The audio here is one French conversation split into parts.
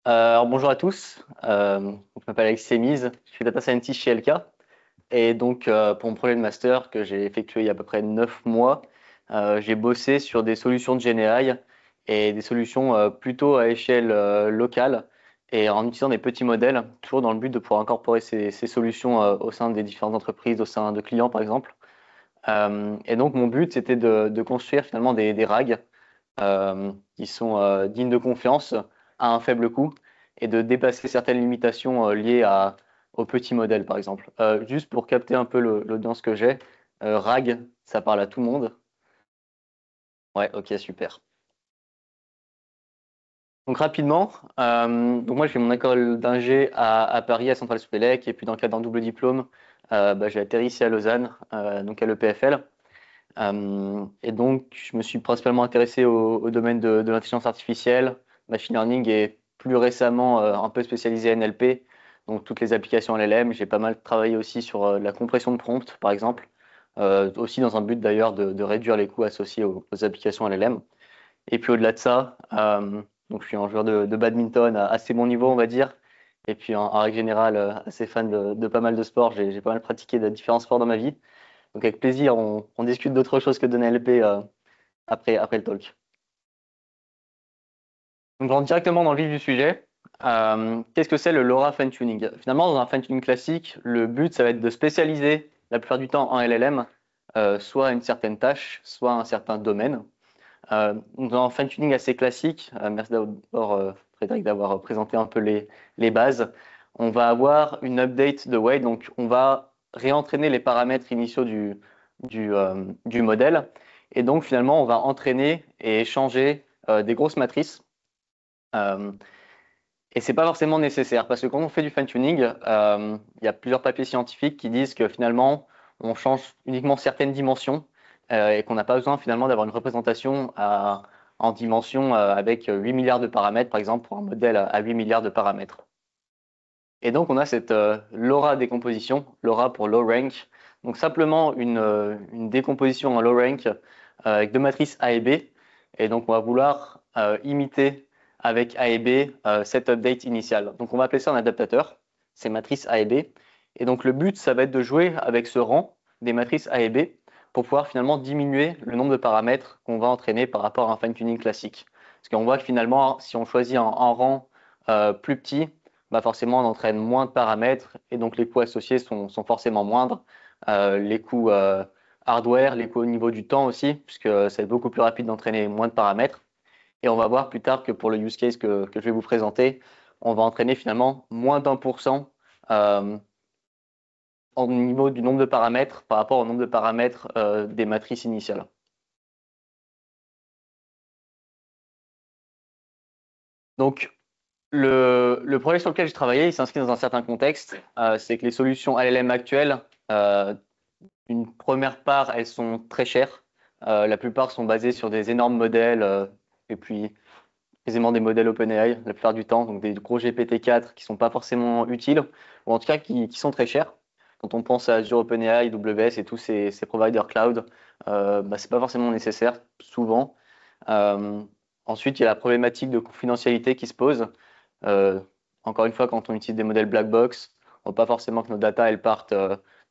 Alors bonjour à tous, je m'appelle Alexis Mise, je suis data scientist chez LK et donc pour mon projet de master que j'ai effectué il y a à peu près 9 mois, j'ai bossé sur des solutions de GenAI et des solutions plutôt à échelle locale et en utilisant des petits modèles, toujours dans le but de pouvoir incorporer ces solutions au sein des différentes entreprises, au sein de clients par exemple. Et donc mon but c'était de construire finalement des RAG qui sont dignes de confiance à un faible coût et de dépasser certaines limitations liées aux petits modèles, par exemple. Juste pour capter un peu l'audience que j'ai, RAG, ça parle à tout le monde. Ouais, ok, super. Donc rapidement, donc moi j'ai mon école d'ingé à Paris, à Centrale-Supélec, et puis dans le cadre d'un double diplôme, j'ai atterri ici à Lausanne, donc à l'EPFL. Et donc, je me suis principalement intéressé au domaine de l'intelligence artificielle, machine learning et plus récemment un peu spécialisé NLP, donc toutes les applications LLM. J'ai pas mal travaillé aussi sur la compression de prompt, par exemple, aussi dans un but d'ailleurs de réduire les coûts associés aux applications LLM. Et puis au-delà de ça, donc je suis un joueur de badminton à assez bon niveau, on va dire. Et puis en règle générale, assez fan de pas mal de sports. J'ai pas mal pratiqué de différents sports dans ma vie. Donc avec plaisir, on discute d'autre chose que de NLP après le talk. Donc je rentre directement dans le vif du sujet. Qu'est-ce que c'est le LoRa fine tuning? Finalement, dans un fine tuning classique, le but, ça va être de spécialiser la plupart du temps en LLM, soit une certaine tâche, soit un certain domaine. Dans un fine tuning assez classique, merci d'abord Frédéric d'avoir présenté un peu les bases. On va avoir une update de weight, donc on va réentraîner les paramètres initiaux du modèle. Et donc finalement, on va entraîner et changer des grosses matrices. Euh, et c'est pas forcément nécessaire parce que quand on fait du fine-tuning, il y a plusieurs papiers scientifiques qui disent que finalement, on change uniquement certaines dimensions et qu'on n'a pas besoin finalement d'avoir une représentation en dimension avec 8 milliards de paramètres, par exemple, pour un modèle à 8 milliards de paramètres. Et donc, on a cette LoRa décomposition, LoRa pour low rank. Donc, simplement une décomposition en low rank avec deux matrices A et B. Et donc, on va vouloir imiter avec A et B cette update initiale. Donc, on va appeler ça un adaptateur, ces matrices A et B. Et donc, le but, ça va être de jouer avec ce rang des matrices A et B pour pouvoir finalement diminuer le nombre de paramètres qu'on va entraîner par rapport à un fine-tuning classique. Parce qu'on voit que finalement, si on choisit un rang plus petit, bah forcément, on entraîne moins de paramètres et donc les coûts associés sont forcément moindres. Les coûts hardware, les coûts au niveau du temps aussi, puisque ça va être beaucoup plus rapide d'entraîner moins de paramètres. Et on va voir plus tard que pour le use case que je vais vous présenter, on va entraîner finalement moins d'1% au niveau du nombre de paramètres par rapport au nombre de paramètres des matrices initiales. Donc, le projet sur lequel j'ai travaillé, il s'inscrit dans un certain contexte. C'est que les solutions LLM actuelles, une première part, elles sont très chères. La plupart sont basées sur des énormes modèles et puis aisément des modèles OpenAI la plupart du temps, donc des gros GPT-4 qui sont pas forcément utiles, ou en tout cas qui sont très chers. Quand on pense à Azure OpenAI, AWS et tous ces providers cloud, c'est pas forcément nécessaire souvent. Euh, Ensuite, il y a la problématique de confidentialité qui se pose. Euh, Encore une fois, quand on utilise des modèles black box, on ne veut pas forcément que nos data elles partent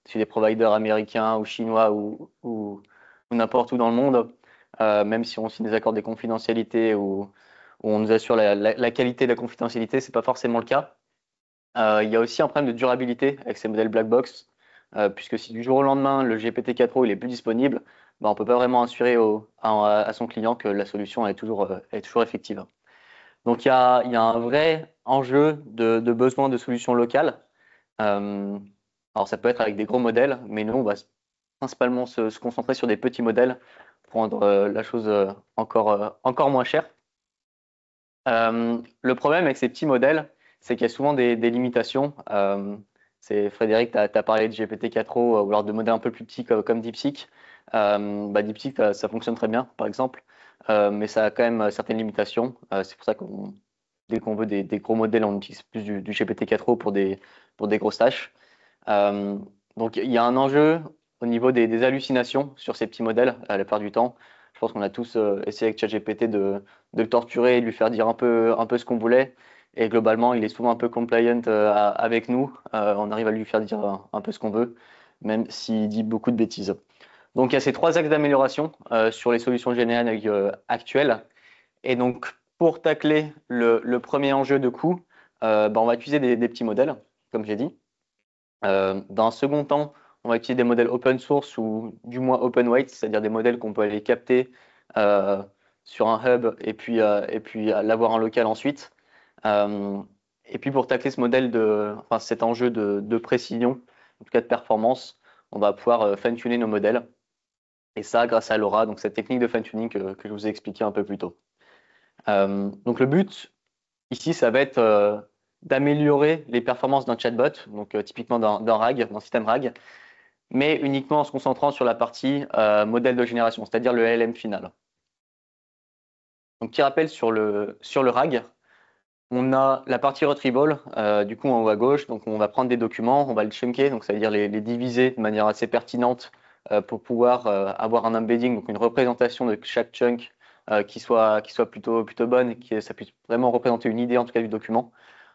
chez des providers américains ou chinois ou n'importe où dans le monde, même si on signe des accords de confidentialité où on nous assure la qualité de la confidentialité, c'est pas forcément le cas. Il y a aussi un problème de durabilité avec ces modèles black box, puisque si du jour au lendemain le GPT-4o il est plus disponible, on ne peut pas vraiment assurer à son client que la solution est toujours effective. Donc il y a un vrai enjeu de besoin de solutions locales. Euh, alors ça peut être avec des gros modèles, mais nous on va principalement se concentrer sur des petits modèles pour rendre la chose encore moins chère. Le problème avec ces petits modèles, c'est qu'il y a souvent des limitations. C'est Frédéric, tu as parlé de GPT-4o ou alors de modèles un peu plus petits comme DeepSeek. DeepSeek, ça fonctionne très bien, par exemple, mais ça a quand même certaines limitations. C'est pour ça que dès qu'on veut des gros modèles, on utilise plus du GPT-4o pour des grosses tâches. Euh, donc il y a un enjeu au niveau des hallucinations sur ces petits modèles la plupart du temps. Je pense qu'on a tous essayé avec ChatGPT de le torturer et de lui faire dire un peu ce qu'on voulait. Et globalement, il est souvent un peu compliant avec nous. On arrive à lui faire dire un peu ce qu'on veut, même s'il dit beaucoup de bêtises. Donc, il y a ces trois axes d'amélioration sur les solutions génériques actuelles. Et donc, pour tacler le premier enjeu de coût, on va utiliser des petits modèles, comme j'ai dit. Dans un second temps, on va utiliser des modèles open source ou du moins open weight, c'est-à-dire des modèles qu'on peut aller capter euh, sur un hub et puis l'avoir en local ensuite. Euh, et puis pour tacler ce modèle enfin cet enjeu de précision, en tout cas de performance, on va pouvoir fine-tuner nos modèles. Et ça grâce à LoRa, donc cette technique de fine-tuning que je vous ai expliqué un peu plus tôt. Donc le but ici, ça va être d'améliorer les performances d'un chatbot, donc typiquement d'un RAG, d'un système RAG, mais uniquement en se concentrant sur la partie modèle de génération, c'est-à-dire le LLM final. Donc petit rappel sur le RAG, on a la partie retrieval, du coup en haut à gauche, donc on va prendre des documents, on va les chunker, donc ça veut dire les diviser de manière assez pertinente pour pouvoir avoir un embedding, donc une représentation de chaque chunk qui soit plutôt bonne et que ça puisse vraiment représenter une idée en tout cas du document.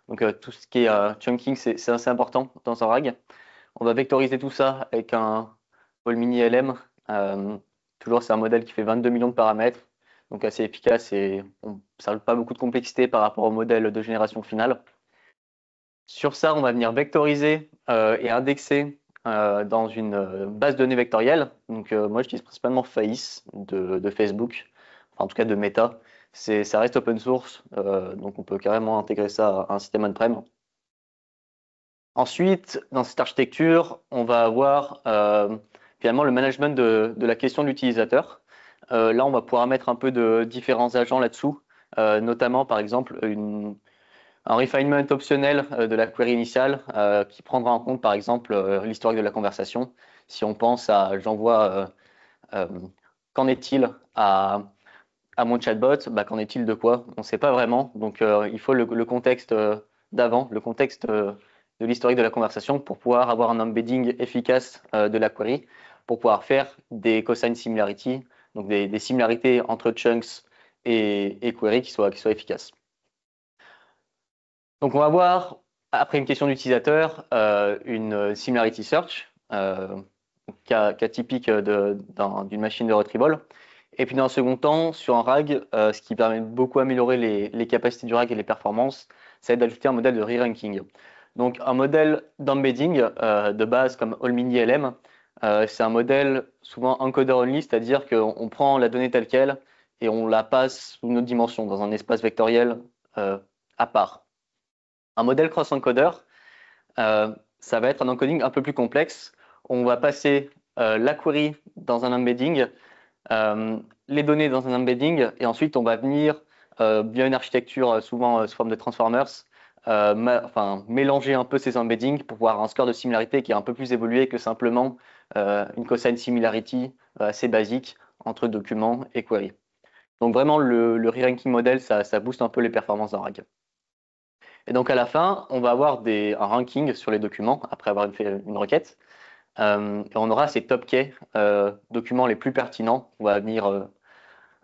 Donc tout ce qui est chunking, c'est assez important dans un RAG. On va vectoriser tout ça avec un Mini LM. Toujours, c'est un modèle qui fait 22 millions de paramètres, donc assez efficace et ça n'a pas beaucoup de complexité par rapport au modèle de génération finale. Sur ça, on va venir vectoriser et indexer dans une base de données vectorielle. Donc moi, j'utilise principalement FAISS de Facebook, enfin, en tout cas de Meta. Ça reste open source, donc on peut carrément intégrer ça à un système on-prem. Ensuite, dans cette architecture, on va avoir finalement le management de la question de l'utilisateur. Là, on va pouvoir mettre un peu de différents agents là-dessous, notamment par exemple un refinement optionnel de la query initiale qui prendra en compte par exemple l'historique de la conversation. Si on pense à j'envoie qu'en est-il à mon chatbot, qu'en est-il de quoi? On ne sait pas vraiment. Donc il faut le contexte d'avant, le contexte de l'historique de la conversation pour pouvoir avoir un embedding efficace de la query, pour pouvoir faire des cosine similarity, donc des similarités entre chunks et query qui soient efficaces. Donc on va voir, après une question d'utilisateur, une similarity search, cas typique d'une machine de retrieval. Et puis dans un second temps, sur un RAG, ce qui permet de beaucoup améliorer les capacités du RAG et les performances, c'est d'ajouter un modèle de re-ranking. Donc un modèle d'embedding de base comme All-Mini LM, c'est un modèle souvent encoder only, c'est-à-dire qu'on prend la donnée telle qu'elle et on la passe sous une autre dimension, dans un espace vectoriel à part. Un modèle cross-encoder, ça va être un encoding un peu plus complexe. On va passer la query dans un embedding, les données dans un embedding, et ensuite on va venir, via une architecture souvent sous forme de transformers, mélanger un peu ces embeddings pour avoir un score de similarité qui est un peu plus évolué que simplement une cosine similarity assez basique entre document et query. Donc vraiment, le re-ranking model, ça booste un peu les performances d'un RAG. Et donc à la fin, on va avoir un ranking sur les documents après avoir fait une requête. Et on aura ces top key documents les plus pertinents. On va venir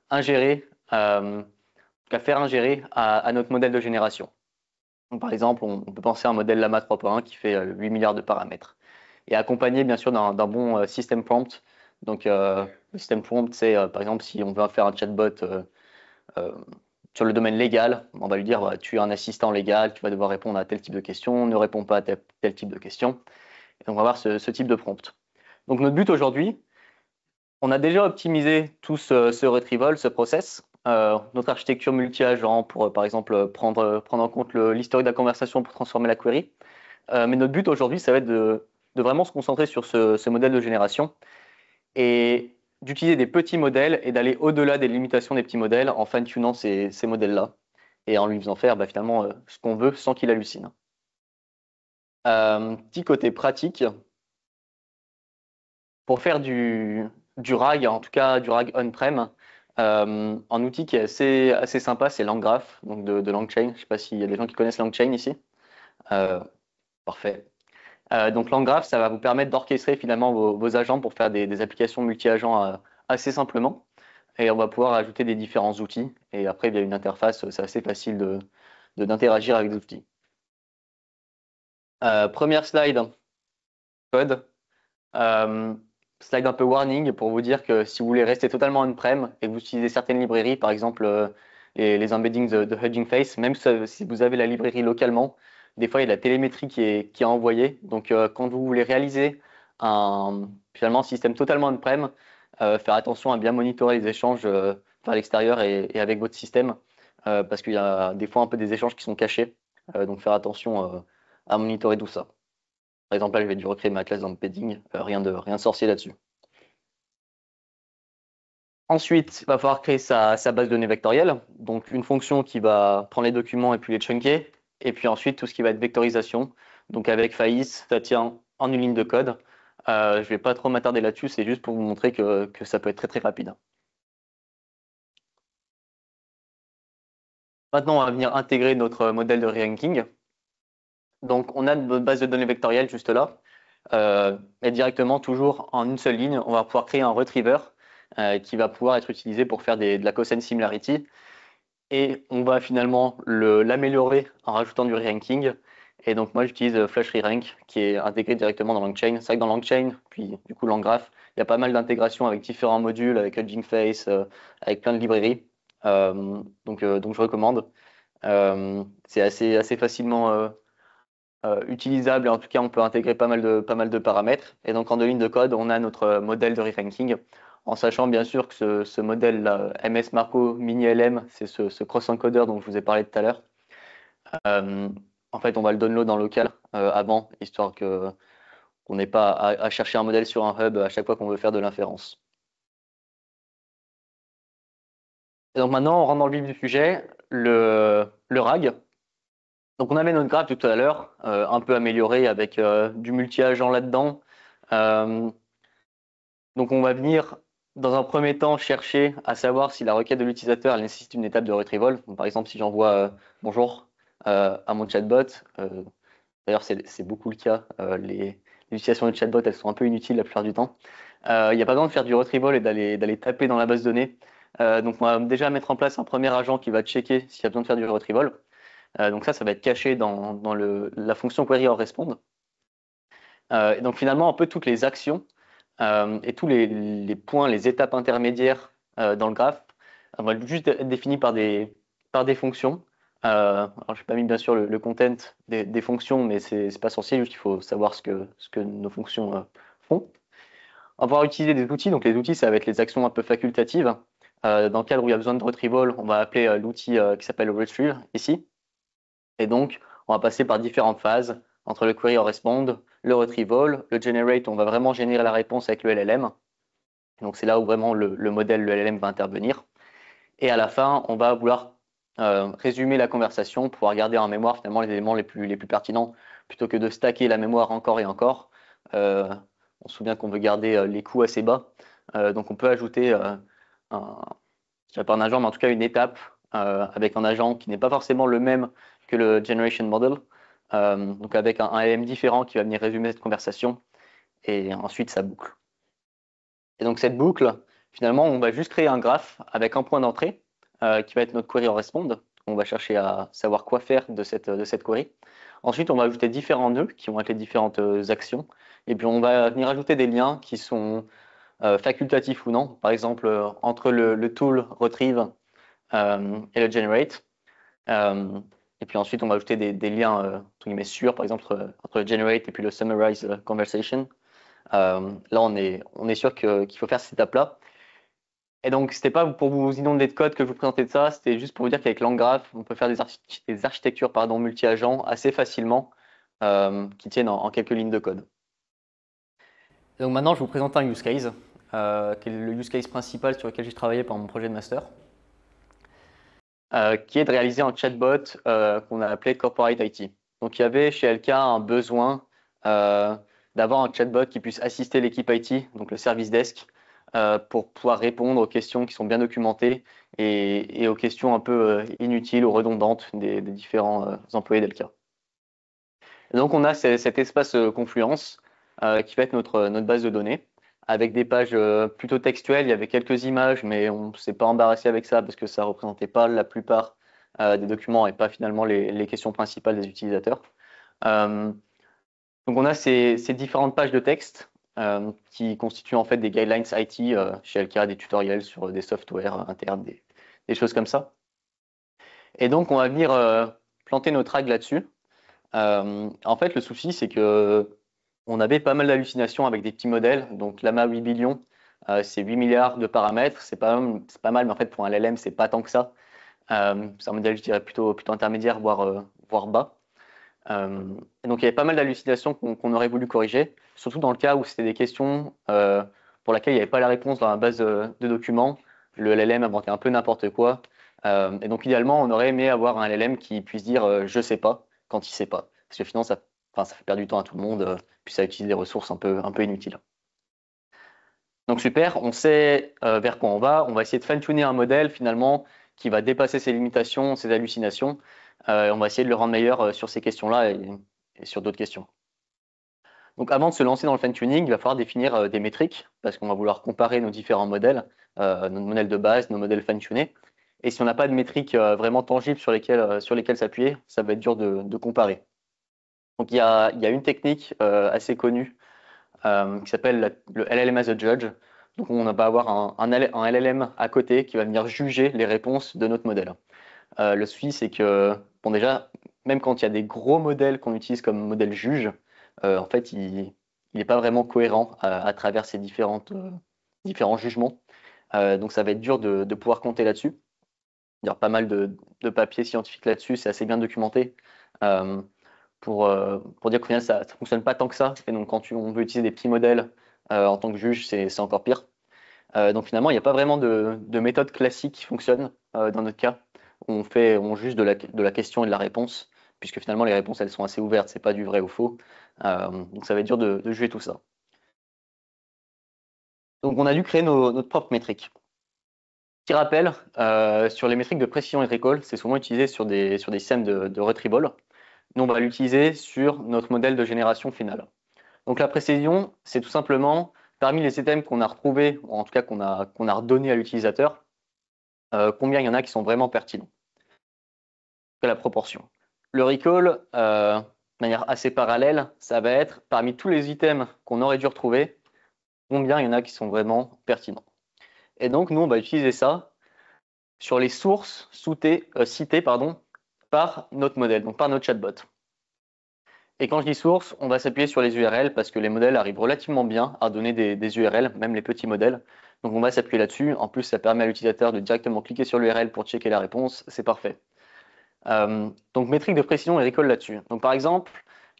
ingérer, faire ingérer à notre modèle de génération. Donc, par exemple, on peut penser à un modèle Llama 3.1 qui fait 8 milliards de paramètres. Et accompagné bien sûr d'un bon system prompt. Donc le system prompt, c'est par exemple si on veut faire un chatbot sur le domaine légal, on va lui dire tu es un assistant légal, tu vas devoir répondre à tel type de questions, ne réponds pas à tel type de questions. Et donc on va avoir ce type de prompt. Donc notre but aujourd'hui, on a déjà optimisé tout ce retrieval, ce process. Notre architecture multi-agent pour, par exemple, prendre en compte l'historique de la conversation pour transformer la query. Mais notre but aujourd'hui, ça va être de vraiment se concentrer sur ce modèle de génération et d'utiliser des petits modèles et d'aller au-delà des limitations des petits modèles en fine-tunant ces modèles-là et en lui faisant faire finalement ce qu'on veut sans qu'il hallucine. Petit côté pratique, pour faire du RAG, en tout cas du RAG on-prem, un outil qui est assez sympa, c'est LangGraph, donc de LangChain. Je ne sais pas s'il y a des gens qui connaissent LangChain ici. Parfait. Donc LangGraph, ça va vous permettre d'orchestrer finalement vos agents pour faire des applications multi-agents assez simplement. Et on va pouvoir ajouter des différents outils. Et après, via une interface, c'est assez facile d'interagir avec des outils. Première slide, code. Slide un peu warning pour vous dire que si vous voulez rester totalement on-prem et que vous utilisez certaines librairies, par exemple les embeddings de Hugging Face, même si vous avez la librairie localement, des fois il y a de la télémétrie qui est envoyée. Donc quand vous voulez réaliser finalement un système totalement on-prem, faire attention à bien monitorer les échanges vers l'extérieur et avec votre système, parce qu'il y a des fois un peu des échanges qui sont cachés. Donc faire attention à monitorer tout ça. Par exemple, là, je vais dû recréer ma classe d'embedding, rien de sorcier là-dessus. Ensuite, il va falloir créer sa base de données vectorielle, donc une fonction qui va prendre les documents et puis les chunker, et puis ensuite tout ce qui va être vectorisation, donc avec Faiz, ça tient en une ligne de code. Je ne vais pas trop m'attarder là-dessus, c'est juste pour vous montrer que ça peut être très très rapide. Maintenant, on va venir intégrer notre modèle de re-ranking. Donc, on a notre base de données vectorielle juste là. Et directement, toujours en une seule ligne, on va pouvoir créer un retriever qui va pouvoir être utilisé pour faire de la cosine similarity. Et on va finalement l'améliorer en rajoutant du re-ranking. Et donc, moi, j'utilise Flush Re-rank qui est intégré directement dans LangChain. C'est vrai que dans LangChain, puis du coup LangGraph, il y a pas mal d'intégrations avec différents modules, avec Hugging Face, avec plein de librairies. Donc, je recommande. C'est assez facilement utilisable et en tout cas on peut intégrer pas mal de paramètres. Et donc en deux lignes de code, on a notre modèle de re-ranking, en sachant bien sûr que ce modèle MS Marco Mini LM, c'est ce cross-encoder dont je vous ai parlé tout à l'heure. En fait, on va le download en local avant, histoire qu'on n'ait pas à chercher un modèle sur un hub à chaque fois qu'on veut faire de l'inférence. Et donc maintenant, on rentre dans le vif du sujet, le RAG. Donc on avait notre graphe tout à l'heure, un peu amélioré avec du multi-agent là-dedans. Donc on va venir dans un premier temps chercher à savoir si la requête de l'utilisateur nécessite une étape de retrieval. Donc, par exemple, si j'envoie bonjour à mon chatbot, d'ailleurs c'est beaucoup le cas, les utilisations de chatbot elles sont un peu inutiles la plupart du temps. Il n'y a pas besoin de faire du retrieval et d'aller taper dans la base de données. Donc on va déjà mettre en place un premier agent qui va checker s'il y a besoin de faire du retrieval. Donc ça va être caché dans la fonction query or respond. Et donc finalement, un peu toutes les actions et tous les points, les étapes intermédiaires dans le graphe vont être juste définis par des fonctions. Alors, je n'ai pas mis bien sûr le content des fonctions, mais c'est pas sorcier, juste il faut savoir ce que nos fonctions font. On va pouvoir utiliser des outils. Donc les outils, ça va être les actions un peu facultatives. Dans le cadre où il y a besoin de retrieval, on va appeler l'outil qui s'appelle retrieve ici. Et donc, on va passer par différentes phases entre le query or respond, le retrieval, le generate, on va vraiment générer la réponse avec le LLM. Donc, c'est là où vraiment le modèle, le LLM va intervenir. Et à la fin, on va vouloir résumer la conversation pour pouvoir garder en mémoire finalement les éléments les plus pertinents plutôt que de stacker la mémoire encore et encore. On se souvient qu'on veut garder les coûts assez bas. Donc, on peut ajouter je dirais pas un agent, mais en tout cas une étape avec un agent qui n'est pas forcément le même que le Generation Model, donc avec un LM différent qui va venir résumer cette conversation, et ensuite ça boucle. Et donc cette boucle, finalement, on va juste créer un graphe avec un point d'entrée qui va être notre query or respond. On va chercher à savoir quoi faire de cette query. Ensuite, on va ajouter différents nœuds qui vont être les différentes actions. Et puis, on va venir ajouter des liens qui sont facultatifs ou non. Par exemple, entre le tool retrieve et le generate. Et puis ensuite, on va ajouter des liens entre guillemets sûrs, par exemple entre le generate et puis le summarize conversation. Là, on est sûr qu'il faut faire cette étape-là. Et donc, c'était pas pour vous inonder de code que je vous présentais de ça, c'était juste pour vous dire qu'avec LangGraph, on peut faire des architectures multi-agents assez facilement qui tiennent en quelques lignes de code. Et donc maintenant, je vais vous présenter un use case, qui est le use case principal sur lequel j'ai travaillé pendant mon projet de master. Qui est de réaliser un chatbot qu'on a appelé Corporate IT. Donc il y avait chez LK un besoin d'avoir un chatbot qui puisse assister l'équipe IT, donc le service desk, pour pouvoir répondre aux questions qui sont bien documentées et aux questions un peu inutiles ou redondantes des différents employés d'LK. Donc on a cet espace Confluence qui va être notre base de données avec des pages plutôt textuelles. Il y avait quelques images, mais on ne s'est pas embarrassé avec ça parce que ça ne représentait pas la plupart des documents et pas finalement les questions principales des utilisateurs. Donc on a ces différentes pages de texte qui constituent en fait des guidelines IT chez Alkira, des tutoriels sur des softwares internes, des choses comme ça. Et donc on va venir planter nos tags là-dessus. En fait, le souci, c'est que on avait pas mal d'hallucinations avec des petits modèles. Donc Llama 8 billions, c'est 8 milliards de paramètres. C'est pas mal, mais en fait pour un LLM, c'est pas tant que ça. C'est un modèle, je dirais, plutôt intermédiaire, voire bas. Et donc il y avait pas mal d'hallucinations qu'on aurait voulu corriger, surtout dans le cas où c'était des questions pour lesquelles il n'y avait pas la réponse dans la base de documents. Le LLM inventait un peu n'importe quoi. Et donc idéalement, on aurait aimé avoir un LLM qui puisse dire je sais pas quand il sait pas. Parce que finalement, ça fait perdre du temps à tout le monde, puis ça utilise des ressources un peu inutiles. Donc super, on sait vers quoi on va. On va essayer de fine-tuner un modèle finalement qui va dépasser ses limitations, ses hallucinations. On va essayer de le rendre meilleur sur ces questions-là et sur d'autres questions. Donc avant de se lancer dans le fine-tuning, il va falloir définir des métriques parce qu'on va vouloir comparer nos différents modèles, notre modèle de base, nos modèles fine-tunés. Et si on n'a pas de métriques vraiment tangibles sur lesquelles s'appuyer, ça va être dur de comparer. Donc il y a une technique assez connue qui s'appelle le LLM as a judge. Donc on va avoir un LLM à côté qui va venir juger les réponses de notre modèle. Le souci, c'est que, bon déjà, même quand il y a des gros modèles qu'on utilise comme modèle juge, en fait, il n'est pas vraiment cohérent à travers ces différents jugements. Donc ça va être dur de pouvoir compter là-dessus. Il y a pas mal de papiers scientifiques là-dessus, c'est assez bien documenté. Euh, pour dire qu'au final, ça ne fonctionne pas tant que ça. Et donc, quand on veut utiliser des petits modèles en tant que juge, c'est encore pire. Donc, finalement, il n'y a pas vraiment de méthode classique qui fonctionne dans notre cas. On juge de la question et de la réponse, puisque finalement, les réponses, elles sont assez ouvertes. C'est pas du vrai ou faux. Donc, ça va être dur de juger tout ça. Donc, on a dû créer notre propre métrique. Petit rappel, sur les métriques de précision et de recall, c'est souvent utilisé sur des systèmes de retrieval. Nous, on va l'utiliser sur notre modèle de génération finale. Donc la précision, c'est tout simplement parmi les items qu'on a retrouvés, ou en tout cas qu'on a redonnés à l'utilisateur, combien il y en a qui sont vraiment pertinents. C'est la proportion. Le recall, de manière assez parallèle, ça va être parmi tous les items qu'on aurait dû retrouver, combien il y en a qui sont vraiment pertinents. Et donc nous, on va utiliser ça sur les sources citées par notre modèle, donc par notre chatbot. Et quand je dis source, on va s'appuyer sur les URL parce que les modèles arrivent relativement bien à donner des URL, même les petits modèles. Donc on va s'appuyer là-dessus. En plus, ça permet à l'utilisateur de directement cliquer sur l'URL pour checker la réponse. C'est parfait. Donc métrique de précision et recall là-dessus. Donc par exemple,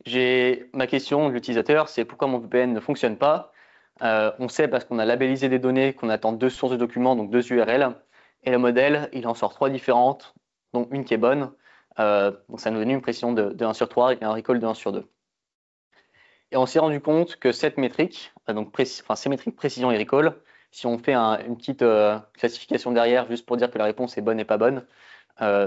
j'ai ma question de l'utilisateur, c'est pourquoi mon VPN ne fonctionne pas. On sait parce qu'on a labellisé des données qu'on attend 2 sources de documents, donc 2 URL. Et le modèle, il en sort 3 différentes, dont une qui est bonne. Donc ça nous donne une précision de 1 sur 3 et un recall de 1 sur 2. Et on s'est rendu compte que cette métrique, ces métriques précision et recall, si on fait une petite classification derrière juste pour dire que la réponse est bonne et pas bonne,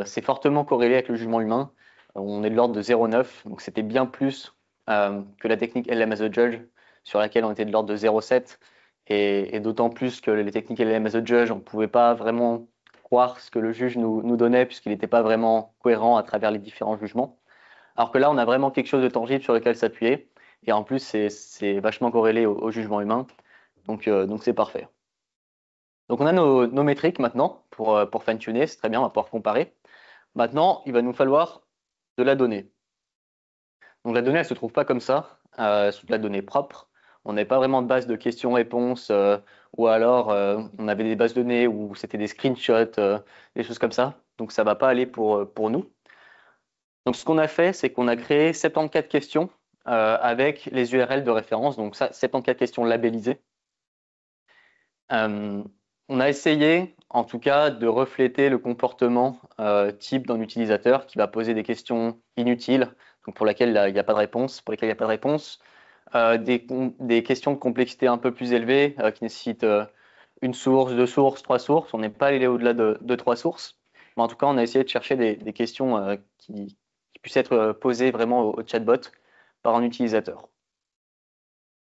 c'est fortement corrélé avec le jugement humain. On est de l'ordre de 0,9, donc c'était bien plus que la technique LLM as a judge sur laquelle on était de l'ordre de 0,7 et d'autant plus que les techniques LLM as a judge, on ne pouvait pas vraiment croire ce que le juge nous donnait puisqu'il n'était pas vraiment cohérent à travers les différents jugements. Alors que là, on a vraiment quelque chose de tangible sur lequel s'appuyer. Et en plus, c'est vachement corrélé au jugement humain. Donc c'est parfait. Donc on a nos métriques maintenant pour fine-tuner. C'est très bien, on va pouvoir comparer. Maintenant, il va nous falloir de la donnée. Donc la donnée, elle ne se trouve pas comme ça, sous de la donnée propre. On n'avait pas vraiment de base de questions-réponses, ou alors on avait des bases de données où c'était des screenshots, des choses comme ça. Donc ça ne va pas aller pour nous. Donc, ce qu'on a fait, c'est qu'on a créé 74 questions avec les URL de référence, donc ça, 74 questions labellisées. On a essayé, en tout cas, de refléter le comportement type d'un utilisateur qui va poser des questions inutiles, donc pour lesquelles il n'y a pas de réponse, des questions de complexité un peu plus élevée qui nécessitent une source, 2 sources, 3 sources. On n'est pas allé au-delà de 3 sources, mais en tout cas, on a essayé de chercher des questions qui puissent être posées vraiment au chatbot par un utilisateur.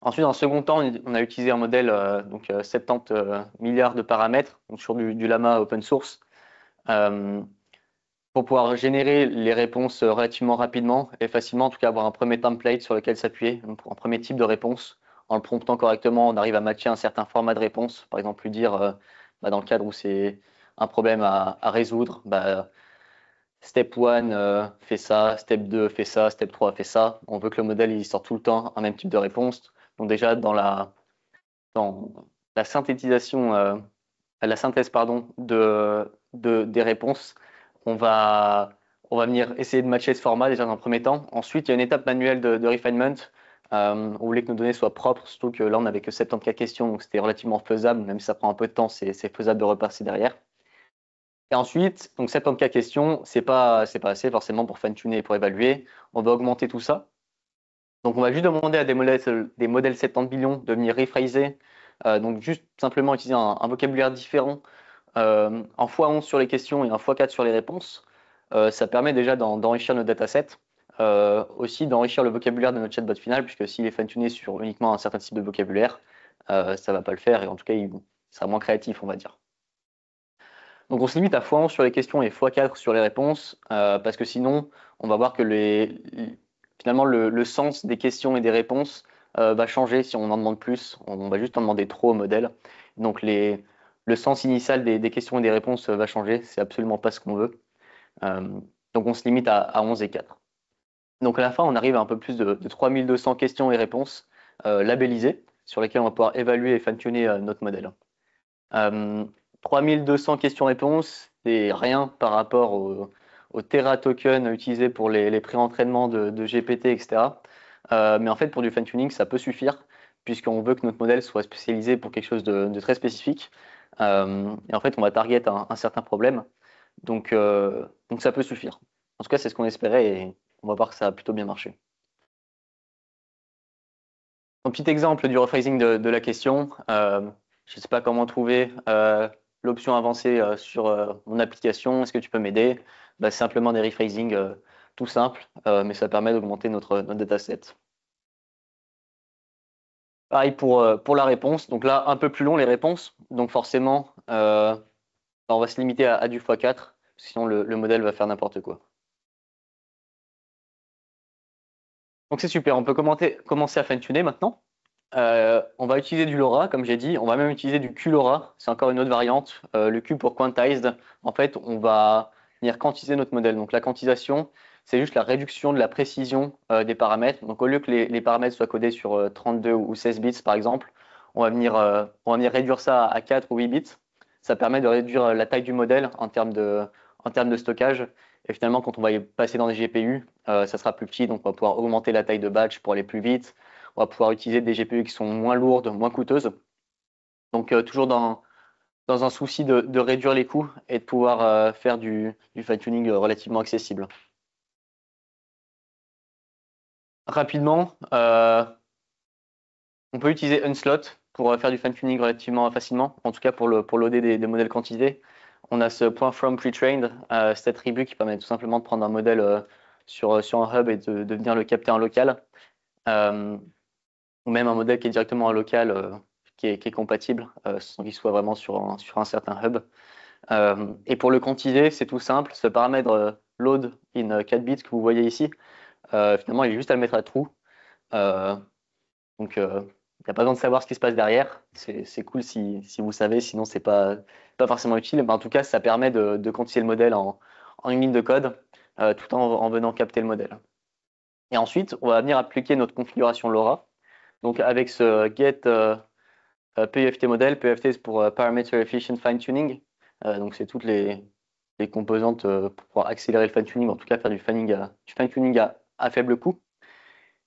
Ensuite, en second temps, on a utilisé un modèle, 70 milliards de paramètres, donc sur du Llama open source. pour pouvoir générer les réponses relativement rapidement et facilement, en tout cas avoir un premier template sur lequel s'appuyer, un premier type de réponse. En le promptant correctement, on arrive à matcher un certain format de réponse. Par exemple, lui dire, dans le cadre où c'est un problème à résoudre, step 1 fait ça, step 2 fait ça, step 3 fait ça. On veut que le modèle il sorte tout le temps un même type de réponse. Donc déjà, dans la synthétisation, la synthèse pardon, des réponses, on va, on va venir essayer de matcher ce format déjà dans un premier temps. Ensuite, il y a une étape manuelle de refinement. On voulait que nos données soient propres, surtout que là, on n'avait que 74 questions, donc c'était relativement faisable, même si ça prend un peu de temps, c'est faisable de repasser derrière. Et ensuite, donc 74 questions, c'est pas assez forcément pour fine-tuner et pour évaluer. On va augmenter tout ça. Donc, on va juste demander à des modèles 70 billions de venir rephraser, donc juste simplement utiliser un vocabulaire différent en x11 sur les questions et en x4 sur les réponses. Ça permet déjà d'enrichir notre dataset, aussi d'enrichir le vocabulaire de notre chatbot final, puisque s'il est fine-tuné sur uniquement un certain type de vocabulaire, ça ne va pas le faire et en tout cas, il sera moins créatif, on va dire. Donc on se limite à x11 sur les questions et x4 sur les réponses, parce que sinon, on va voir que finalement le sens des questions et des réponses va changer si on en demande plus. On va juste en demander trop au modèle. Donc le sens initial des questions et des réponses va changer. C'est absolument pas ce qu'on veut. Euh, donc on se limite à 11 et 4. Donc à la fin, on arrive à un peu plus de 3200 questions et réponses labellisées, sur lesquelles on va pouvoir évaluer et fine-tuner notre modèle. 3200 questions-réponses, c'est rien par rapport au Tera token utilisé pour les pré-entraînements de GPT, etc. Mais en fait, pour du fine-tuning, ça peut suffire, puisqu'on veut que notre modèle soit spécialisé pour quelque chose de très spécifique. Et en fait, on va target un certain problème. Donc ça peut suffire. En tout cas, c'est ce qu'on espérait et on va voir que ça a plutôt bien marché. Un petit exemple du rephrasing de la question. Je ne sais pas comment trouver l'option avancée sur mon application. Est-ce que tu peux m'aider? C'est simplement des rephrasing tout simples, mais ça permet d'augmenter notre dataset. Pareil pour la réponse. Donc là, un peu plus long les réponses. Donc forcément, on va se limiter à du x4, sinon le modèle va faire n'importe quoi. Donc c'est super, on peut commencer à fine-tuner maintenant. On va utiliser du LoRa, comme j'ai dit. On va même utiliser du QLoRa. C'est encore une autre variante. Le Q pour quantized. En fait, on va venir quantiser notre modèle. Donc la quantisation, c'est juste la réduction de la précision des paramètres. Donc au lieu que les paramètres soient codés sur 32 ou 16 bits, par exemple, on va venir réduire ça à 4 ou 8 bits. Ça permet de réduire la taille du modèle en termes de stockage. Et finalement, quand on va y passer dans des GPU, ça sera plus petit. Donc on va pouvoir augmenter la taille de batch pour aller plus vite. On va pouvoir utiliser des GPU qui sont moins lourdes, moins coûteuses. Donc toujours dans un souci de réduire les coûts et de pouvoir faire du fine-tuning relativement accessible. Rapidement, on peut utiliser Unslot pour faire du fine-tuning relativement facilement, en tout cas pour loader des modèles quantisés. On a ce point from pre-trained, cet attribut qui permet tout simplement de prendre un modèle sur un hub et de venir le capter en local. Ou même un modèle qui est directement en local, qui est compatible, sans qu'il soit vraiment sur un certain hub. Et pour le quantiser, c'est tout simple. Ce paramètre load in 4 bits que vous voyez ici, finalement, il est juste à le mettre à true. Donc, il n'y a pas besoin de savoir ce qui se passe derrière. C'est cool si vous savez, sinon c'est pas forcément utile. Mais en tout cas, ça permet de quantifier le modèle en une ligne de code, tout en venant capter le modèle. Et ensuite, on va venir appliquer notre configuration LoRa. Donc avec ce get PEFT model, PEFT c'est pour Parameter Efficient Fine Tuning. Donc c'est toutes les composantes pour pouvoir accélérer le fine tuning, en tout cas faire du fine tuning à faible coût.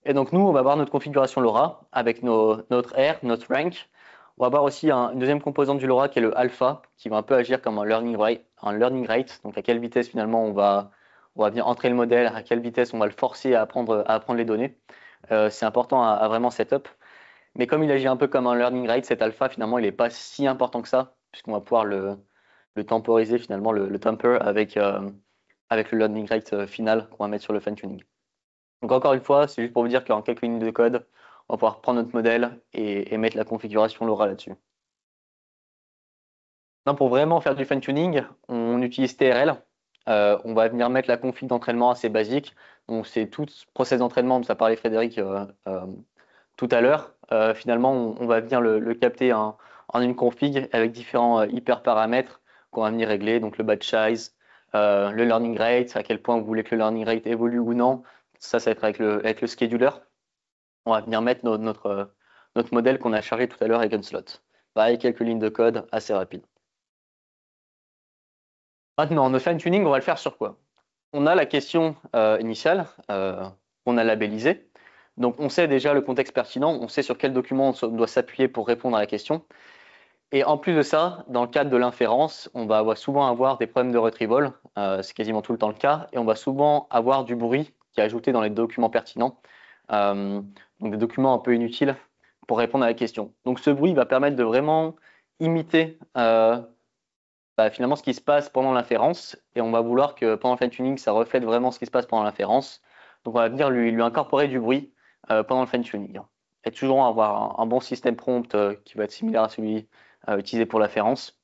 Et donc nous, on va avoir notre configuration LoRa avec notre R, notre rank. On va avoir aussi une deuxième composante du LoRa qui est le alpha, qui va un peu agir comme un learning rate, donc à quelle vitesse finalement on va venir entrer le modèle, à quelle vitesse on va le forcer à apprendre les données. C'est important à vraiment setup. Mais comme il agit un peu comme un learning rate, cet alpha, finalement, il n'est pas si important que ça, puisqu'on va pouvoir le temporiser, finalement, le temper avec le learning rate final qu'on va mettre sur le fine tuning. Donc encore une fois, c'est juste pour vous dire qu'en quelques lignes de code, on va pouvoir prendre notre modèle et mettre la configuration LoRa là-dessus. Pour vraiment faire du fine tuning, on utilise TRL. On va venir mettre la config d'entraînement assez basique. Donc c'est tout ce process d'entraînement dont ça parlait Frédéric tout à l'heure. Finalement, on va venir le capter en une config avec différents hyperparamètres qu'on va venir régler. Donc le batch size, le learning rate, à quel point vous voulez que le learning rate évolue ou non. Ça va être avec le scheduler. On va venir mettre notre modèle qu'on a chargé tout à l'heure avec Unslot. Pareil, quelques lignes de code assez rapides. Maintenant, notre fine-tuning, on va le faire sur quoi? On a la question initiale qu'on a labellisée. Donc, on sait déjà le contexte pertinent, on sait sur quel document on doit s'appuyer pour répondre à la question. Et en plus de ça, dans le cadre de l'inférence, on va souvent avoir des problèmes de retrieval, c'est quasiment tout le temps le cas, et on va souvent avoir du bruit qui est ajouté dans les documents pertinents, donc des documents un peu inutiles pour répondre à la question. Donc ce bruit va permettre de vraiment imiter finalement ce qui se passe pendant l'inférence, et on va vouloir que pendant le fine-tuning, ça reflète vraiment ce qui se passe pendant l'inférence. Donc on va venir lui incorporer du bruit pendant le fine-tuning. Et toujours avoir un bon système prompt qui va être similaire à celui utilisé pour l'afférence.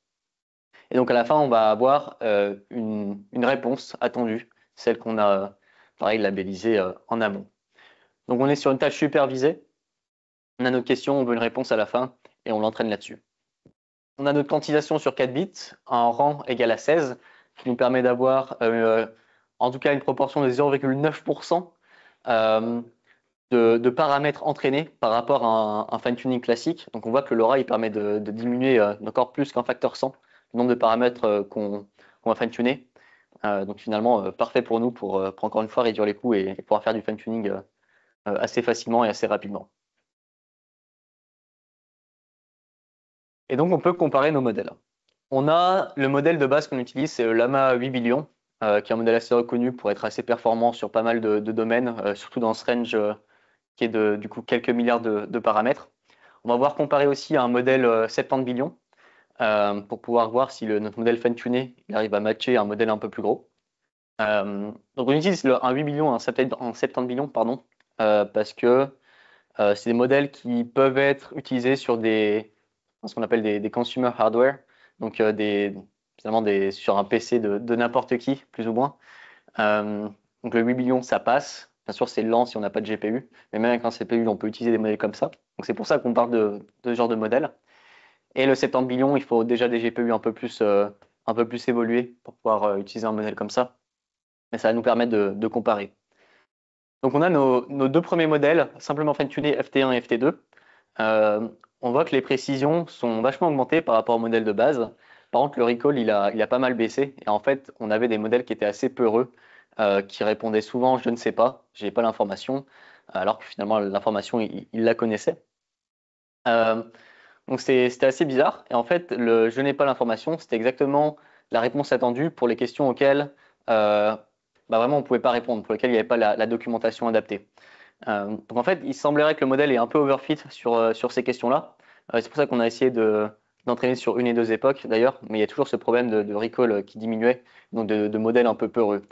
Et donc à la fin, on va avoir une réponse attendue, celle qu'on a, pareil, labellisée en amont. Donc on est sur une tâche supervisée. On a notre question, on veut une réponse à la fin et on l'entraîne là-dessus. On a notre quantisation sur 4 bits, un rang égal à 16, qui nous permet d'avoir en tout cas une proportion de 0,9% de paramètres entraînés par rapport à un fine-tuning classique. Donc on voit que le LoRa il permet de diminuer encore plus qu'un facteur 100 le nombre de paramètres qu'on va fine-tuner. Donc finalement, parfait pour nous pour encore une fois réduire les coûts et pouvoir faire du fine-tuning assez facilement et assez rapidement. Et donc on peut comparer nos modèles. On a le modèle de base qu'on utilise, c'est le Llama 8 billions, qui est un modèle assez reconnu pour être assez performant sur pas mal de domaines, surtout dans ce range qui est de du coup quelques milliards de paramètres. On va voir comparer aussi à un modèle 70 billions pour pouvoir voir si notre modèle fine-tuné il arrive à matcher un modèle un peu plus gros. Donc on utilise un 8 billions, un 70 billions, pardon, parce que c'est des modèles qui peuvent être utilisés sur ce qu'on appelle des consumer hardware, donc finalement sur un PC de n'importe qui, plus ou moins. Donc le 8 billions, ça passe. Bien sûr, c'est lent si on n'a pas de GPU, mais même avec un CPU, on peut utiliser des modèles comme ça. Donc c'est pour ça qu'on parle de ce genre de modèle. Et le 70 billions, il faut déjà des GPU un peu plus évolués pour pouvoir utiliser un modèle comme ça. Mais ça va nous permettre de comparer. Donc on a nos deux premiers modèles, simplement fine-tunés FT1 et FT2. On voit que les précisions sont vachement augmentées par rapport au modèle de base. Par contre, le recall, il a pas mal baissé. Et en fait, on avait des modèles qui étaient assez peureux, qui répondaient souvent je ne sais pas, j'ai pas l'information, alors que finalement l'information, il la connaissait. Donc c'était assez bizarre. Et en fait, le je n'ai pas l'information, c'était exactement la réponse attendue pour les questions auxquelles vraiment on ne pouvait pas répondre, pour lesquelles il n'y avait pas la documentation adaptée. Donc en fait, il semblerait que le modèle est un peu overfit sur ces questions-là. C'est pour ça qu'on a essayé d'entraîner sur une et deux époques d'ailleurs, mais il y a toujours ce problème de recall qui diminuait, donc de modèles un peu peureux.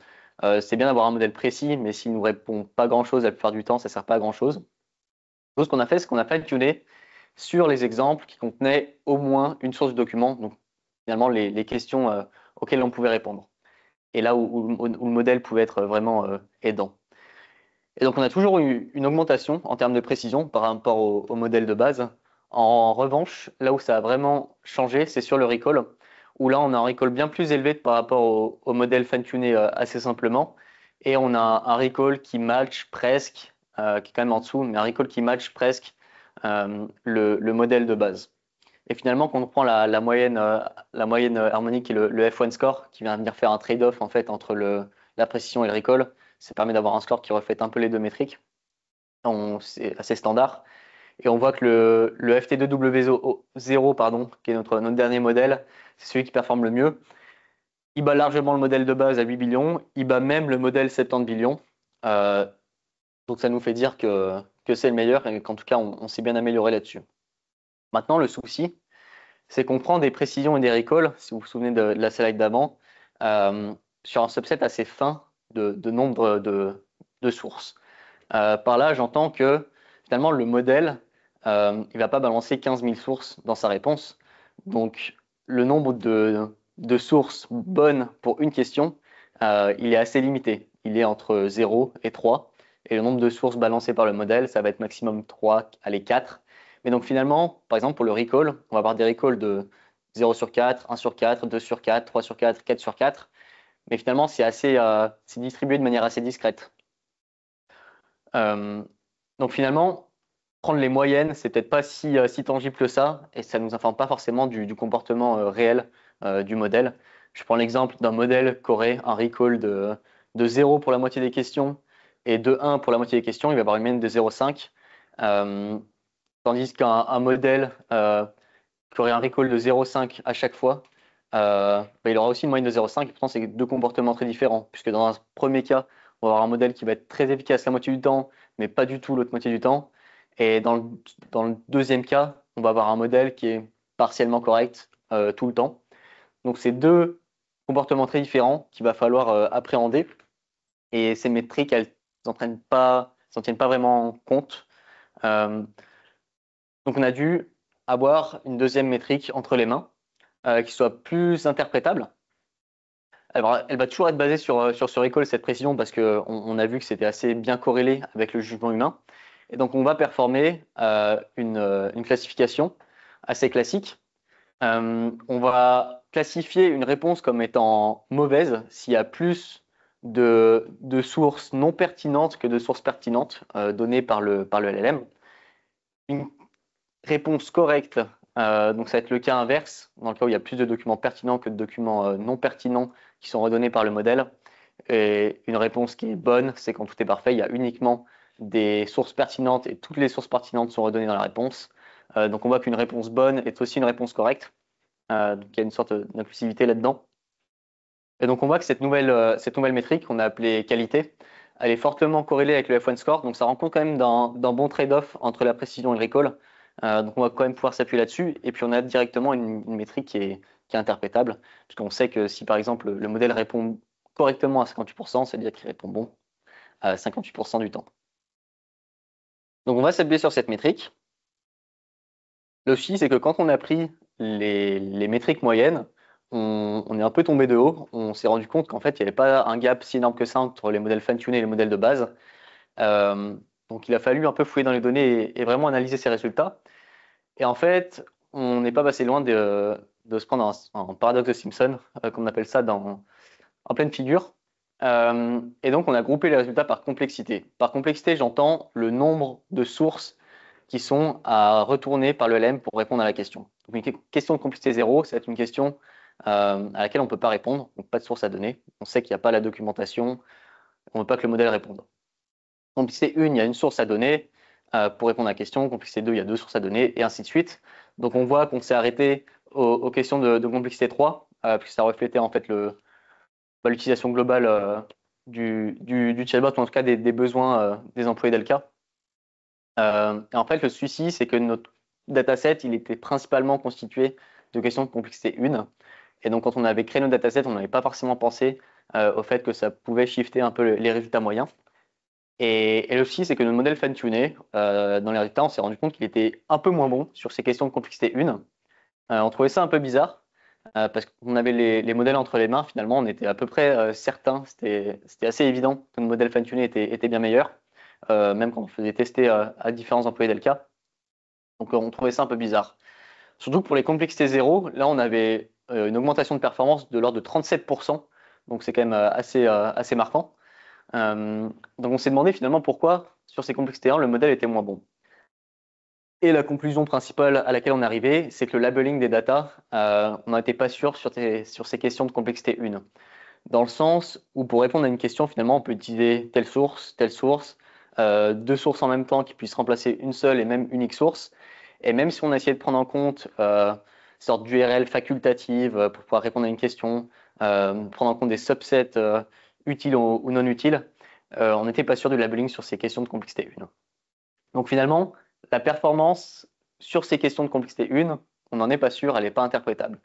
C'est bien d'avoir un modèle précis, mais s'il ne nous répond pas grand-chose la plupart du temps, ça ne sert pas à grand-chose. Donc ce qu'on a fait, c'est qu'on a fine-tuné sur les exemples qui contenaient au moins une source de document, donc finalement les questions auxquelles on pouvait répondre. Et là où le modèle pouvait être vraiment aidant. Et donc on a toujours eu une augmentation en termes de précision par rapport au modèle de base. En revanche, là où ça a vraiment changé, c'est sur le recall, où là on a un recall bien plus élevé par rapport au modèle fine-tuné assez simplement. Et on a un recall qui match presque, qui est quand même en dessous, mais un recall qui match presque le modèle de base. Et finalement, quand on prend la moyenne harmonique et le F1 score, qui vient venir faire un trade-off en fait entre la précision et le recall, ça permet d'avoir un score qui reflète un peu les deux métriques. C'est assez standard. Et on voit que le FT2W0, pardon, qui est notre dernier modèle, c'est celui qui performe le mieux. Il bat largement le modèle de base à 8 billions, il bat même le modèle 70 billions. Donc ça nous fait dire que c'est le meilleur et qu'en tout cas on s'est bien amélioré là-dessus. Maintenant, le souci, c'est qu'on prend des précisions et des recalls, si vous vous souvenez de la slide d'avant, sur un subset assez fin de nombre de sources. Par là, j'entends que finalement, le modèle, il ne va pas balancer 15 000 sources dans sa réponse. Donc, le nombre de sources bonnes pour une question il est assez limité. Il est entre 0 et 3. Et le nombre de sources balancées par le modèle, ça va être maximum 3, allez 4. Mais donc finalement, par exemple, pour le recall, on va avoir des recalls de 0 sur 4, 1 sur 4, 2 sur 4, 3 sur 4, 4 sur 4. Mais finalement, c'est distribué de manière assez discrète. Euh, donc finalement, prendre les moyennes, c'est peut-être pas si tangible que ça, et ça nous informe pas forcément du comportement réel du modèle. Je prends l'exemple d'un modèle qui aurait un recall de 0 pour la moitié des questions et de 1 pour la moitié des questions, il va avoir une moyenne de 0,5. Euh, Tandis qu'un modèle qui aurait un recall de 0,5 à chaque fois, il aura aussi une moyenne de 0,5, et pourtant c'est deux comportements très différents, puisque dans un premier cas, on va avoir un modèle qui va être très efficace la moitié du temps, mais pas du tout l'autre moitié du temps. Et dans le deuxième cas, on va avoir un modèle qui est partiellement correct tout le temps. Donc c'est deux comportements très différents qu'il va falloir appréhender. Et ces métriques, elles n'en tiennent pas vraiment compte. Euh, donc on a dû avoir une deuxième métrique entre les mains qui soit plus interprétable. Alors, elle va toujours être basée sur ce recall, cette précision, parce qu'on a vu que c'était assez bien corrélé avec le jugement humain. Et donc, on va performer une classification assez classique. On va classifier une réponse comme étant mauvaise s'il y a plus de sources non pertinentes que de sources pertinentes données par le LLM. Une réponse correcte, donc ça va être le cas inverse, dans le cas où il y a plus de documents pertinents que de documents non pertinents qui sont redonnés par le modèle. Et une réponse qui est bonne, c'est quand tout est parfait, il y a uniquement des sources pertinentes et toutes les sources pertinentes sont redonnées dans la réponse. Donc on voit qu'une réponse bonne est aussi une réponse correcte. Donc il y a une sorte d'inclusivité là-dedans. Et donc on voit que cette nouvelle métrique qu'on a appelée qualité, elle est fortement corrélée avec le F1 score. Donc ça rend compte quand même d'un bon trade-off entre la précision et le recall. Donc on va quand même pouvoir s'appuyer là-dessus. Et puis on a directement une métrique qui est interprétable, puisqu'on sait que si par exemple le modèle répond correctement à 58%, c'est-à-dire qu'il répond bon à 58% du temps. Donc on va s'appuyer sur cette métrique. Le souci, c'est que quand on a pris les métriques moyennes, on est un peu tombé de haut. On s'est rendu compte qu'en fait, il n'y avait pas un gap si énorme que ça entre les modèles fine-tunés et les modèles de base. Euh, donc il a fallu un peu fouiller dans les données et vraiment analyser ces résultats. Et en fait, on n'est pas passé loin de se prendre un paradoxe de Simpson, comme on appelle ça en pleine figure. Et donc on a groupé les résultats par complexité. Par complexité, j'entends le nombre de sources qui sont à retourner par le LM pour répondre à la question. Donc une question de complexité 0, c'est une question à laquelle on ne peut pas répondre, donc pas de source à donner. On sait qu'il n'y a pas la documentation, on ne veut pas que le modèle réponde. Complexité 1, il y a une source à donner pour répondre à la question. Complexité 2, il y a deux sources à donner, et ainsi de suite. Donc on voit qu'on s'est arrêté aux questions de complexité 3, puisque ça reflétait en fait l'utilisation globale du chatbot, ou en tout cas des besoins des employés d'Elka. Et en fait, le souci, c'est que notre dataset, il était principalement constitué de questions de complexité 1. Et donc, quand on avait créé notre dataset, on n'avait pas forcément pensé au fait que ça pouvait shifter un peu les résultats moyens. Et le souci, c'est que notre modèle fine-tuné, dans les résultats, on s'est rendu compte qu'il était un peu moins bon sur ces questions de complexité 1. On trouvait ça un peu bizarre, parce qu'on avait les modèles entre les mains. Finalement, on était à peu près certain, c'était assez évident que notre modèle fine-tuné était bien meilleur. Même quand on faisait tester à différents employés d'Elka. Donc on trouvait ça un peu bizarre. Surtout que pour les complexités 0, là on avait une augmentation de performance de l'ordre de 37%, donc c'est quand même assez marquant. Donc on s'est demandé finalement pourquoi sur ces complexités 1 le modèle était moins bon. Et la conclusion principale à laquelle on est arrivé, c'est que le labeling des data, on n'en était pas sûr sur ces questions de complexité 1. Dans le sens où pour répondre à une question, finalement, on peut utiliser telle source, deux sources en même temps qui puissent remplacer une seule et même unique source. Et même si on a essayé de prendre en compte une sorte d'URL facultative pour pouvoir répondre à une question, prendre en compte des subsets utiles ou non utiles, on n'était pas sûr du labeling sur ces questions de complexité 1. Donc finalement, la performance sur ces questions de complexité 1, on n'en est pas sûr, elle n'est pas interprétable.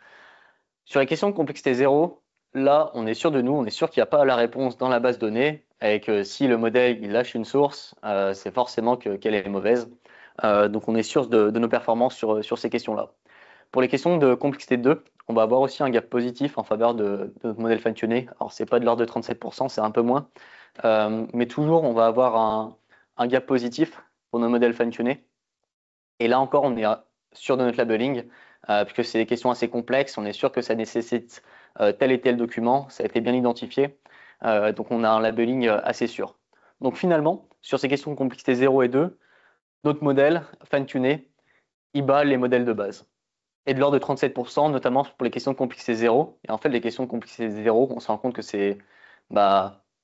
Sur les questions de complexité 0, là, on est sûr de nous, on est sûr qu'il n'y a pas la réponse dans la base de données, et que si le modèle il lâche une source, c'est forcément qu'elle est mauvaise. Donc on est sûr de nos performances sur ces questions-là. Pour les questions de complexité 2, on va avoir aussi un gap positif en faveur de notre modèle fine-tuné. Alors, c'est pas de l'ordre de 37%, c'est un peu moins. Mais toujours, on va avoir un gap positif pour nos modèles fine-tunés. Et là encore, on est sûr de notre labeling, puisque c'est des questions assez complexes. On est sûr que ça nécessite tel et tel document. Ça a été bien identifié. Donc, on a un labeling assez sûr. Donc, finalement, sur ces questions de complexité 0 et 2, notre modèle fine-tuné, il bat les modèles de base. Et de l'ordre de 37%, notamment pour les questions de complexité 0. Et en fait, les questions de complexité 0, on se rend compte que c'est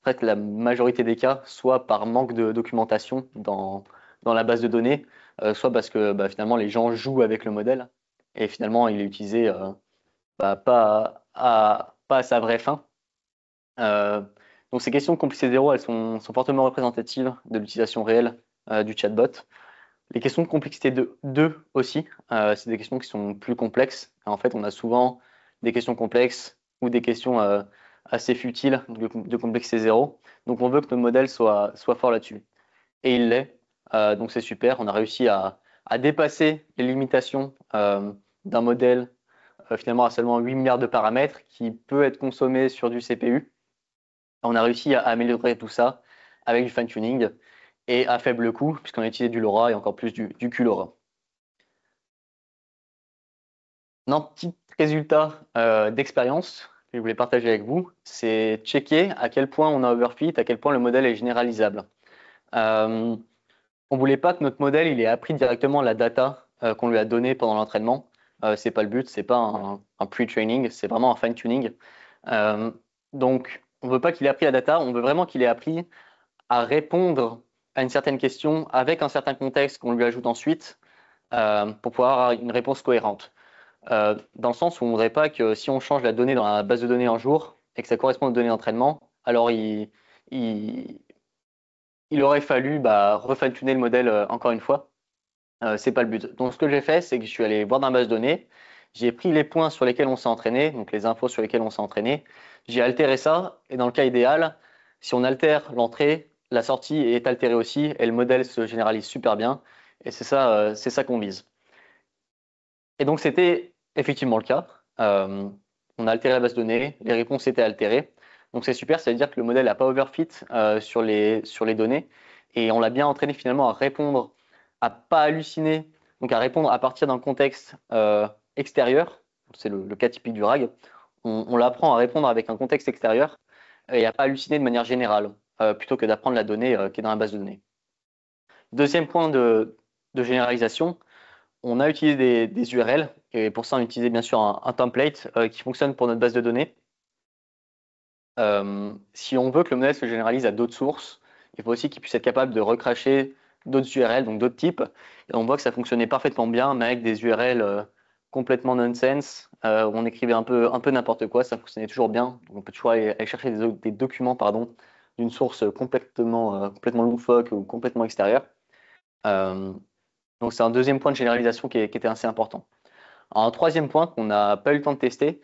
en fait, la majorité des cas, soit par manque de documentation dans la base de données, soit parce que finalement les gens jouent avec le modèle et finalement il est utilisé pas à sa vraie fin. Euh, donc ces questions de complexité 0, elles sont fortement représentatives de l'utilisation réelle du chatbot. Les questions de complexité 2 aussi, c'est des questions qui sont plus complexes. En fait, on a souvent des questions complexes ou des questions assez futiles de complexité 0. Donc, on veut que notre modèle soit fort là-dessus. Et il l'est. Donc, c'est super. On a réussi à dépasser les limitations d'un modèle finalement à seulement 8 milliards de paramètres qui peut être consommé sur du CPU. On a réussi à améliorer tout ça avec du fine-tuning et à faible coût, puisqu'on a utilisé du LoRa et encore plus du QLoRa. Un petit résultat d'expérience que je voulais partager avec vous, c'est checker à quel point on a overfit, à quel point le modèle est généralisable. On ne voulait pas que notre modèle il ait appris directement la data qu'on lui a donnée pendant l'entraînement. C'est pas le but, c'est pas un pre-training, c'est vraiment un fine-tuning. Donc, on ne veut pas qu'il ait appris la data, on veut vraiment qu'il ait appris à répondre à une certaine question avec un certain contexte qu'on lui ajoute ensuite pour pouvoir avoir une réponse cohérente. Dans le sens où on ne voudrait pas que si on change la donnée dans la base de données un jour et que ça correspond aux données d'entraînement, alors il, il aurait fallu refine-tuner le modèle encore une fois. C'est pas le but. Donc ce que j'ai fait, c'est que je suis allé voir dans la base de données, j'ai pris les points sur lesquels on s'est entraîné, donc les infos sur lesquelles on s'est entraîné, j'ai altéré ça, et dans le cas idéal, si on altère l'entrée, la sortie est altérée aussi, et le modèle se généralise super bien, et c'est ça qu'on vise. Et donc c'était effectivement le cas. On a altéré la base de données, les réponses étaient altérées. Donc c'est super, ça veut dire que le modèle n'a pas overfit sur les données et on l'a bien entraîné finalement à répondre, à pas halluciner, donc à répondre à partir d'un contexte extérieur. C'est le cas typique du RAG. On l'apprend à répondre avec un contexte extérieur et à pas halluciner de manière générale plutôt que d'apprendre la donnée qui est dans la base de données. Deuxième point de généralisation, on a utilisé des URL et pour ça on a utilisé bien sûr un template qui fonctionne pour notre base de données. Si on veut que le modèle se généralise à d'autres sources, il faut aussi qu'il puisse être capable de recracher d'autres URL, donc d'autres types. Et on voit que ça fonctionnait parfaitement bien, mais avec des URL complètement nonsense, où on écrivait un peu n'importe quoi, ça fonctionnait toujours bien. Donc on peut toujours aller chercher des documents d'une source complètement loufoque ou complètement extérieure. Euh, donc c'est un deuxième point de généralisation qui était assez important. Alors, un troisième point qu'on n'a pas eu le temps de tester,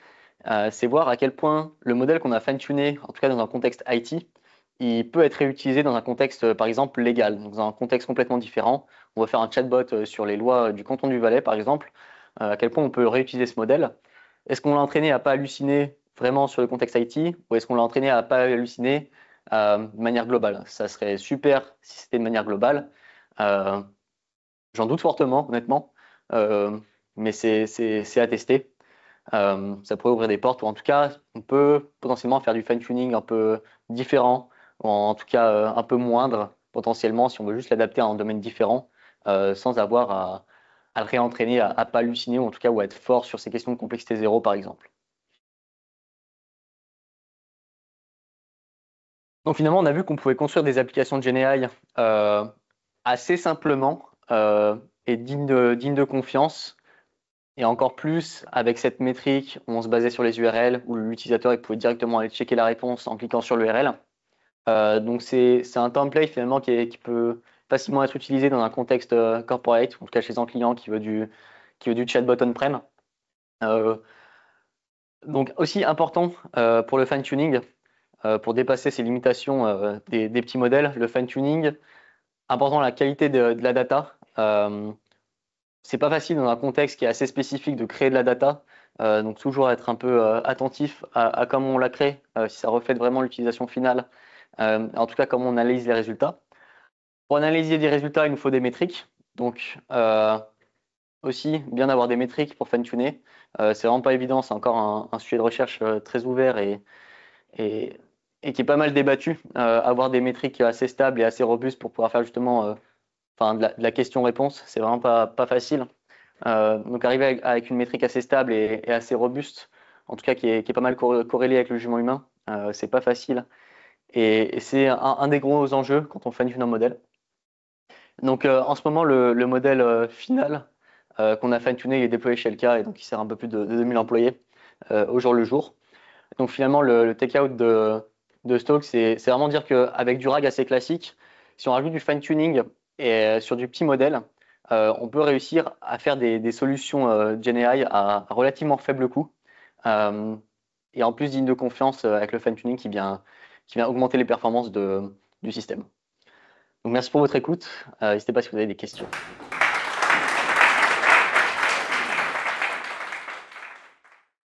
c'est voir à quel point le modèle qu'on a fine-tuné, en tout cas dans un contexte IT, il peut être réutilisé dans un contexte, par exemple, légal, donc dans un contexte complètement différent. On va faire un chatbot sur les lois du canton du Valais, par exemple. À quel point on peut réutiliser ce modèle. Est-ce qu'on l'a entraîné à pas halluciner vraiment sur le contexte IT ou est-ce qu'on l'a entraîné à pas halluciner de manière globale? Ça serait super si c'était de manière globale. Euh, J'en doute fortement, honnêtement, euh, mais c'est à tester. Ça pourrait ouvrir des portes, ou en tout cas, on peut potentiellement faire du fine-tuning un peu différent, ou en tout cas un peu moindre potentiellement si on veut juste l'adapter à un domaine différent, sans avoir à le réentraîner, à pas halluciner, ou en tout cas ou à être fort sur ces questions de complexité zéro, par exemple. Donc finalement, on a vu qu'on pouvait construire des applications de GenAI assez simplement et dignes de confiance. Et encore plus avec cette métrique où on se basait sur les URL, où l'utilisateur il pouvait directement aller checker la réponse en cliquant sur l'URL. Donc c'est un template finalement qui peut facilement être utilisé dans un contexte corporate, en tout cas chez un client qui veut du chatbot on-prem. Euh, donc aussi important pour le fine-tuning, pour dépasser ces limitations des petits modèles, le fine-tuning, important la qualité de la data. C'est pas facile dans un contexte qui est assez spécifique de créer de la data. Donc toujours être un peu attentif à comment on la crée, si ça reflète vraiment l'utilisation finale, en tout cas comment on analyse les résultats. Pour analyser des résultats, il nous faut des métriques. Donc aussi bien d'avoir des métriques pour fine-tuner. C'est vraiment pas évident, c'est encore un sujet de recherche très ouvert et, et qui est pas mal débattu. Avoir des métriques assez stables et assez robustes pour pouvoir faire justement de la question-réponse, c'est vraiment pas facile. Donc arriver avec une métrique assez stable et assez robuste, en tout cas qui est pas mal corrélée avec le jugement humain, c'est pas facile. Et c'est un des gros enjeux quand on fine-tune un modèle. Donc en ce moment, le modèle final qu'on a fine-tuné, il est déployé chez LK et donc il sert un peu plus de 2000 employés au jour le jour. Donc finalement, le take-out de Stoke, c'est vraiment dire qu'avec du RAG assez classique, si on rajoute du fine-tuning et sur du petit modèle, on peut réussir à faire des solutions GenAI à relativement faible coût euh, et en plus digne de confiance avec le fine-tuning qui vient augmenter les performances du système. Donc merci pour votre écoute. N'hésitez pas si vous avez des questions.